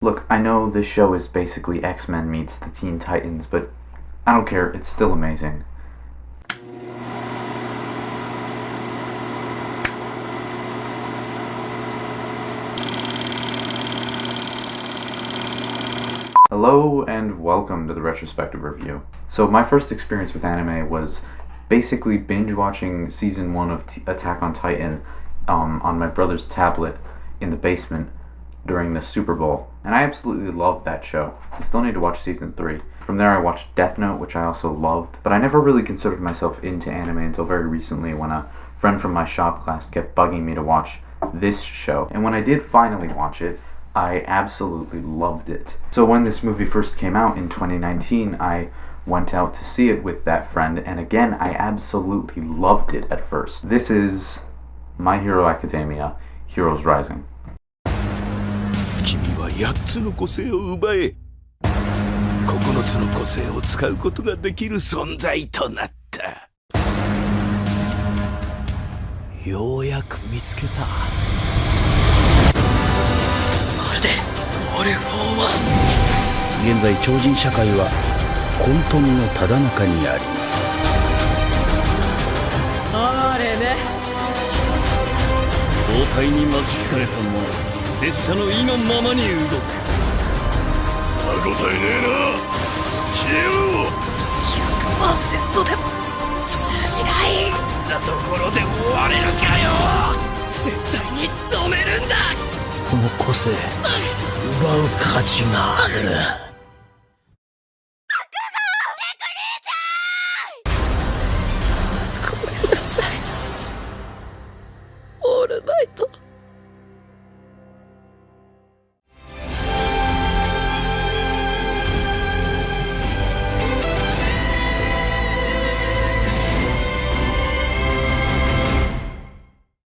Look, I know this show is basically X-Men meets the Teen Titans, but I don't care, it's still amazing. Hello and welcome to the Retrospective review. So my first experience with anime was basically binge watching season 1 of Attack on Titan on my brother's tablet in the basement during the Super Bowl, and I absolutely loved that show. I still need to watch season 3. From there I watched Death Note, which I also loved, but I never really considered myself into anime until very recently when a friend from my shop class kept bugging me to watch this show. And when I did finally watch it, I absolutely loved it. So when this movie first came out in 2019, I went out to see it with that friend, and again, I absolutely loved it at first. This is My Hero Academia, Heroes Rising. 君は8つの個性を奪え9つの個性を使うことができる存在となったようやく見つけたまるでオール・フォー・ワン現在超人社会は混沌のただ中にありますあれね包帯に巻きつかれたもの拙者の意のままに動く歯応えねえな消えろ 100% でも通じないなところで終われるかよ絶対に止めるんだこの個性奪う価値があるごめんなさいオールナイト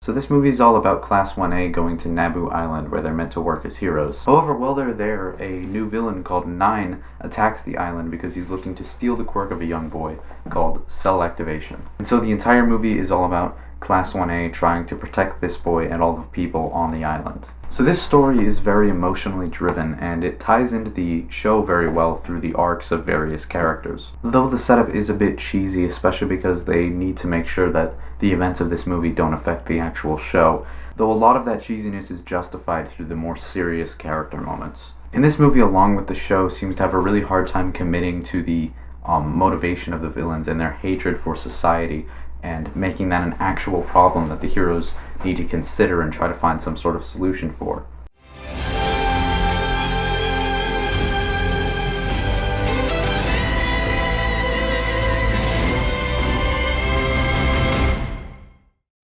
So this movie is all about Class 1A going to Naboo Island where they're meant to work as heroes. However, while they're there, a new villain called Nine attacks the island because he's looking to steal the quirk of a young boy called cell activation. And so the entire movie is all about Class 1A trying to protect this boy and all the people on the island. So this story is very emotionally driven, and it ties into the show very well through the arcs of various characters. Though the setup is a bit cheesy, especially because they need to make sure that the events of this movie don't affect the actual show, though a lot of that cheesiness is justified through the more serious character moments. In this movie, along with the show, seems to have a really hard time committing to the motivation of the villains and their hatred for society, and making that an actual problem that the heroes need to consider and try to find some sort of solution for.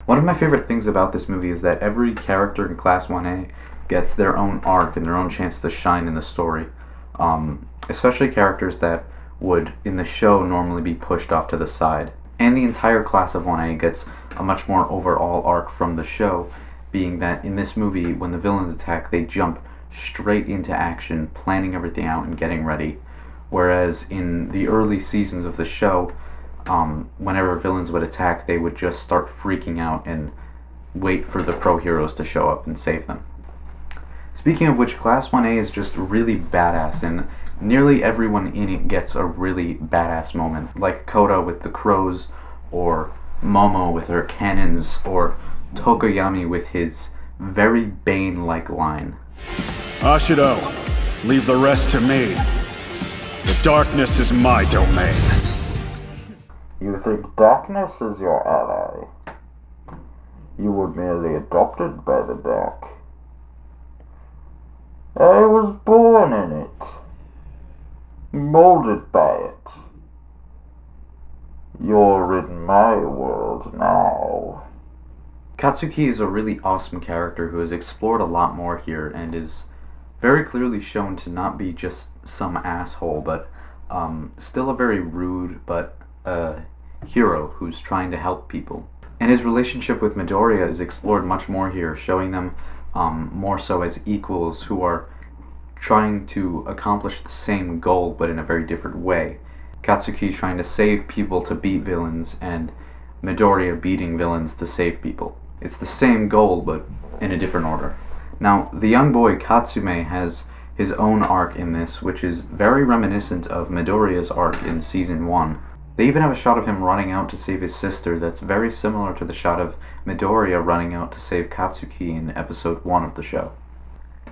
One of my favorite things about this movie is that every character in Class 1A gets their own arc and their own chance to shine in the story, especially characters that would, in the show, normally be pushed off to the side. And the entire class of 1A gets a much more overall arc from the show, being that in this movie, when the villains attack, they jump straight into action, planning everything out and getting ready. Whereas in the early seasons of the show, whenever villains would attack, they would just start freaking out and wait for the pro heroes to show up and save them. Speaking of which, Class 1A is just really badass, and nearly everyone in it gets a really badass moment, like Koda with the crows, or Momo with her cannons, or Tokoyami with his very Bane-like line. Ashido, leave the rest to me. The darkness is my domain. You think darkness is your ally? You were merely adopted by the dark. I was born in it. Molded by it. You're in my world now. Katsuki is a really awesome character who is explored a lot more here and is very clearly shown to not be just some asshole, but still a very rude but hero who's trying to help people. And his relationship with Midoriya is explored much more here, showing them more so as equals who are trying to accomplish the same goal but in a very different way. Katsuki trying to save people to beat villains, and Midoriya beating villains to save people. It's the same goal but in a different order. Now, the young boy Katsume has his own arc in this, which is very reminiscent of Midoriya's arc in Season 1. They even have a shot of him running out to save his sister that's very similar to the shot of Midoriya running out to save Katsuki in Episode 1 of the show.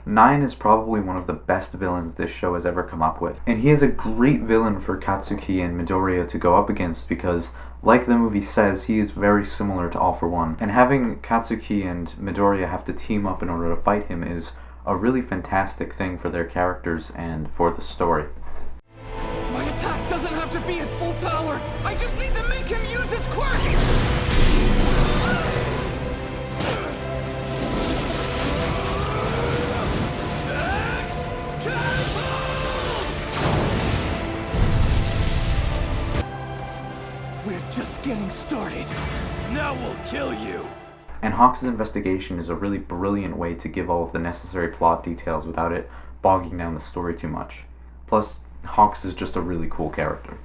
9 is probably one of the best villains this show has ever come up with, and he is a great villain for Katsuki and Midoriya to go up against because, like the movie says, he is very similar to All For One, and having Katsuki and Midoriya have to team up in order to fight him is a really fantastic thing for their characters and for the story. My attack doesn't have to be at full power. I just need to make him use his quirk. We're just getting started. Now we'll kill you. And Hawks' investigation is a really brilliant way to give all of the necessary plot details without it bogging down the story too much. Plus, Hawks is just a really cool character.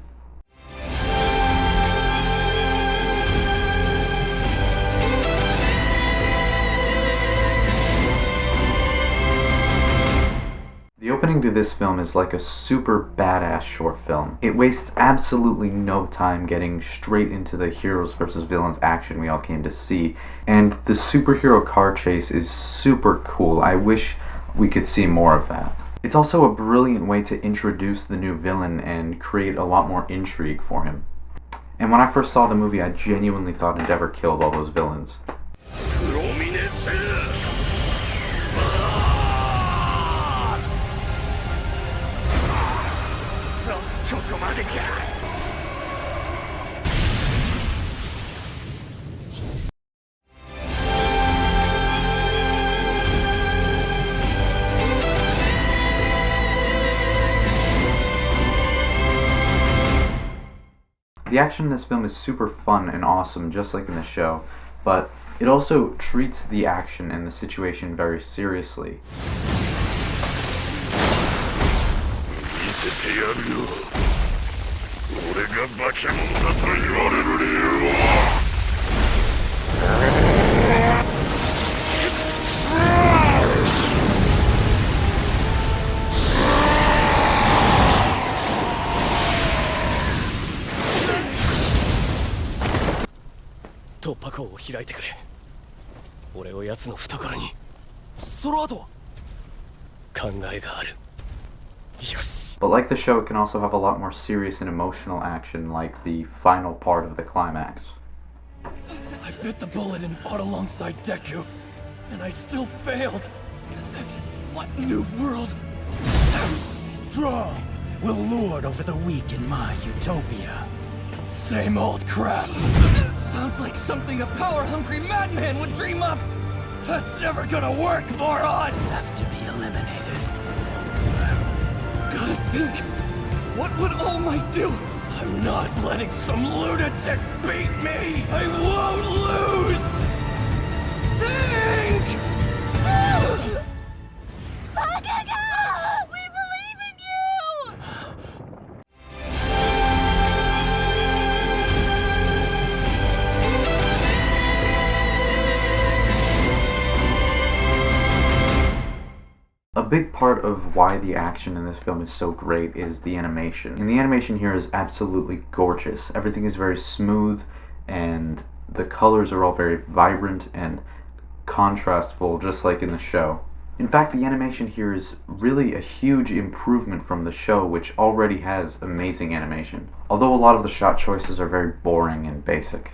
The opening to this film is like a super badass short film. It wastes absolutely no time getting straight into the heroes versus villains action we all came to see, and the superhero car chase is super cool. I wish we could see more of that. It's also a brilliant way to introduce the new villain and create a lot more intrigue for him. And when I first saw the movie, I genuinely thought Endeavor killed all those villains. The action in this film is super fun and awesome, just like in the show, but it also treats the action and the situation very seriously. But like the show, it can also have a lot more serious and emotional action, like the final part of the climax. I bit the bullet and fought alongside Deku, and I still failed. What new world? Strong will lord over the weak in my utopia. Same old crap. Sounds like something a power-hungry madman would dream up. That's never gonna work, moron! Have to be eliminated. Gotta think. What would All Might do? I'm not letting some lunatic beat me! I won't lose! Think! We believe in you! A big part of why the action in this film is so great is the animation. And the animation here is absolutely gorgeous. Everything is very smooth, and the colors are all very vibrant and contrastful, just like in the show. In fact, the animation here is really a huge improvement from the show, which already has amazing animation. Although a lot of the shot choices are very boring and basic.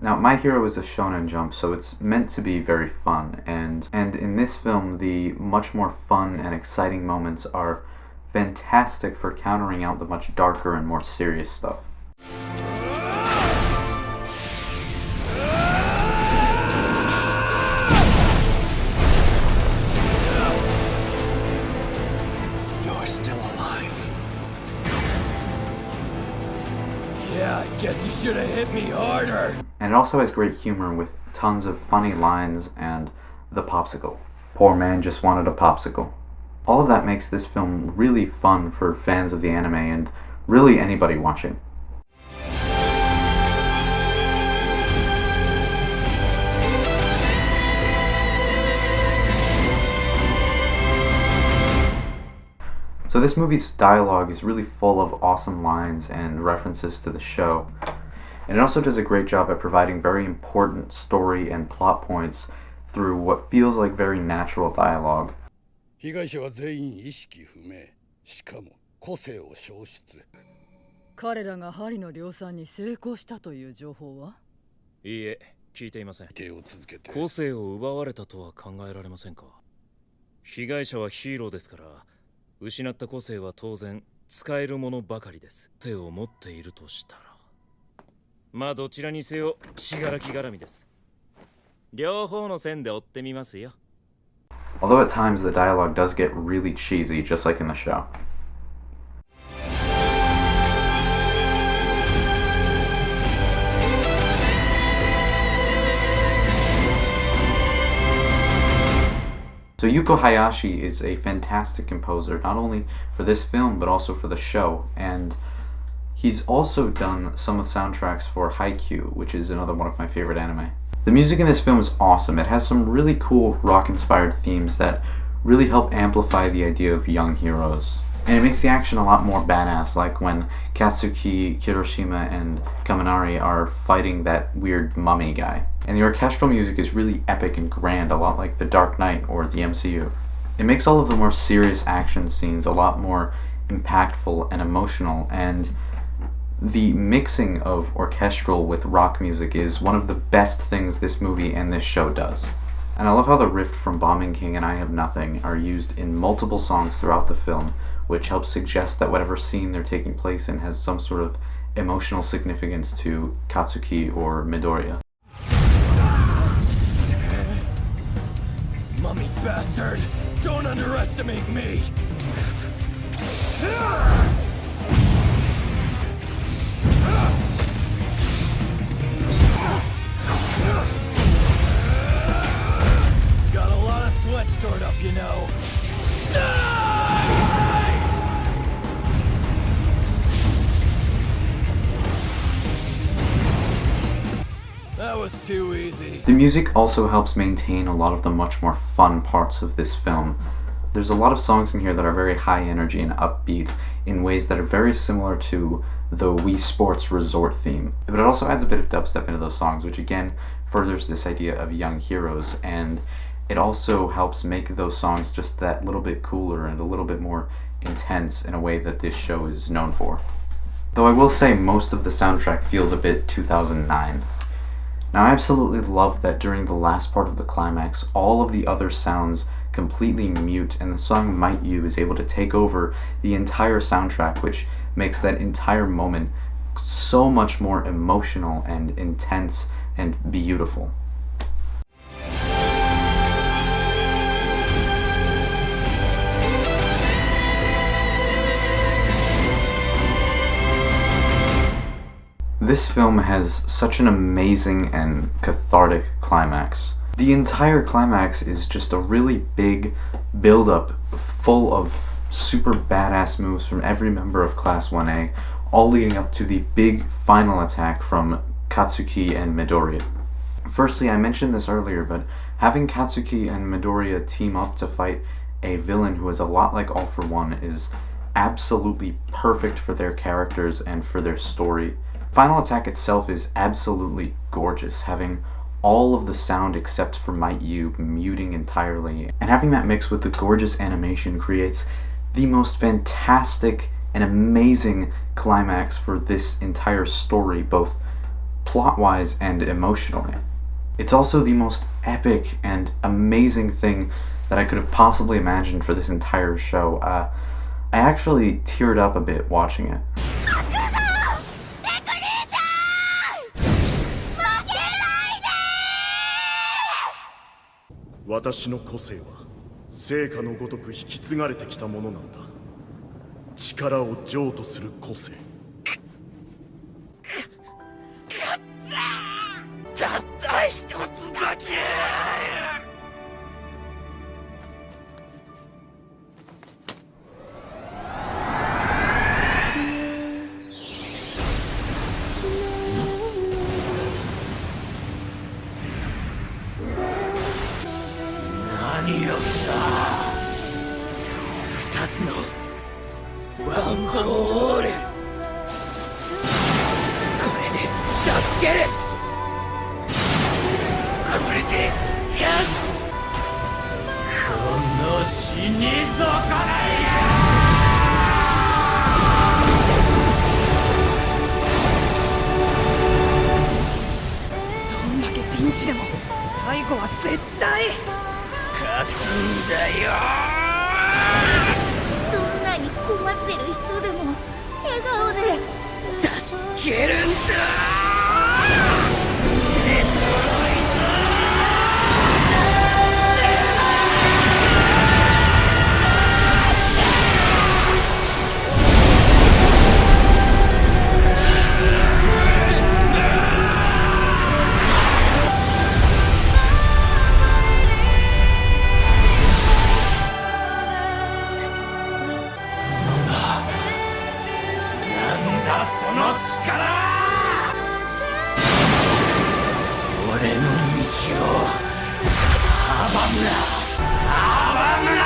Now, My Hero is a Shonen Jump, so it's meant to be very fun, and in this film, the much more fun and exciting moments are fantastic for countering out the much darker and more serious stuff. You're still alive. Yeah, I guess you should have hit me harder. And it also has great humor with tons of funny lines and the popsicle. Poor man just wanted a popsicle. All of that makes this film really fun for fans of the anime and really anybody watching. So this movie's dialogue is really full of awesome lines and references to the show. And it also does a great job at providing very important story and plot points through what feels like very natural dialogue. 被害者は全員意識不明。しかも個性を消失。彼らが針の量産に成功したという情報は？いいえ、聞いていません。手を続けて。個性を奪われたとは考えられませんか。被害者はヒーローですから、失った個性は当然使えるものばかりです。手を持っているとしたら、まあどちらにせよ死柄木絡みです。両方の線で追ってみますよ。Although at times the dialogue does get really cheesy, just like in the show. So Yuko Hayashi is a fantastic composer, not only for this film, but also for the show, and he's also done some of the soundtracks for Haikyuu, which is another one of my favorite anime. The music in this film is awesome. It has some really cool rock-inspired themes that really help amplify the idea of young heroes. And it makes the action a lot more badass, like when Katsuki, Kiroshima, and Kaminari are fighting that weird mummy guy. And the orchestral music is really epic and grand, a lot like The Dark Knight or the MCU. It makes all of the more serious action scenes a lot more impactful and emotional, and the mixing of orchestral with rock music is one of the best things this movie and this show does. And I love how the riff from Bombing King and I Have Nothing are used in multiple songs throughout the film, which helps suggest that whatever scene they're taking place in has some sort of emotional significance to Katsuki or Midoriya. Mummy bastard! Don't underestimate me! Got a lot of sweat stored up, you know. That was too easy. The music also helps maintain a lot of the much more fun parts of this film. There's a lot of songs in here that are very high energy and upbeat in ways that are very similar to the Wii Sports Resort theme. But it also adds a bit of dubstep into those songs, which again furthers this idea of young heroes, and it also helps make those songs just that little bit cooler and a little bit more intense in a way that this show is known for. Though I will say most of the soundtrack feels a bit 2009. Now, I absolutely love that during the last part of the climax, all of the other sounds completely mute, and the song Might You is able to take over the entire soundtrack, which makes that entire moment so much more emotional and intense and beautiful. This film has such an amazing and cathartic climax. The entire climax is just a really big build-up full of super badass moves from every member of Class 1A, all leading up to the big final attack from Katsuki and Midoriya. Firstly, I mentioned this earlier, but having Katsuki and Midoriya team up to fight a villain who is a lot like All For One is absolutely perfect for their characters and for their story. Final Attack itself is absolutely gorgeous, having all of the sound except for Might You muting entirely, and having that mix with the gorgeous animation creates the most fantastic and amazing climax for this entire story, both plot-wise and emotionally. It's also the most epic and amazing thing that I could have possibly imagined for this entire show. I actually teared up a bit watching it. 私の個性は聖火のごとく引き継がれてきたものなんだ。力を譲渡する個性。たった一つだけ。ホール、これで助ける、これで勝つ、この死に損ないや。どんだけピンチでも最後は絶対勝つんだよ。どんなに困ってる人でも笑顔で助けるんだ。その力、俺の道を阻むな、阻むな。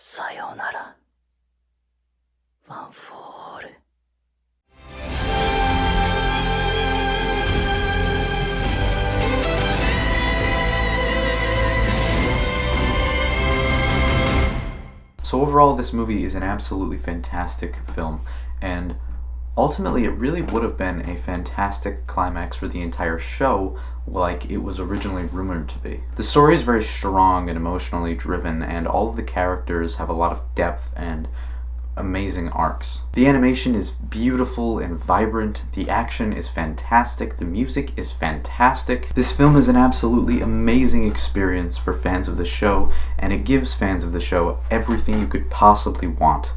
さようなら、ワン・フォー・オール。So overall, this movie is an absolutely fantastic film, and ultimately it really would have been a fantastic climax for the entire show, like it was originally rumored to be. The story is very strong and emotionally driven, and all of the characters have a lot of depth and amazing arcs. The animation is beautiful and vibrant, the action is fantastic, the music is fantastic. This film is an absolutely amazing experience for fans of the show, and it gives fans of the show everything you could possibly want.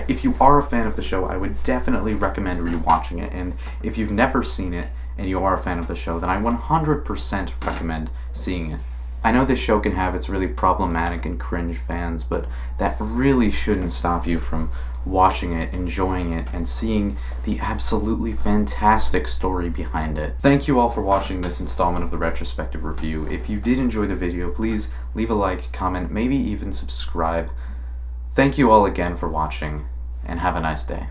If you are a fan of the show, I would definitely recommend rewatching it, and if you've never seen it and you are a fan of the show, then I 100% recommend seeing it. I know this show can have its really problematic and cringe fans, but that really shouldn't stop you from watching it, enjoying it, and seeing the absolutely fantastic story behind it. Thank you all for watching this installment of the Retrospective review. If you did enjoy the video, please leave a like, comment, maybe even subscribe. Thank you all again for watching, and have a nice day.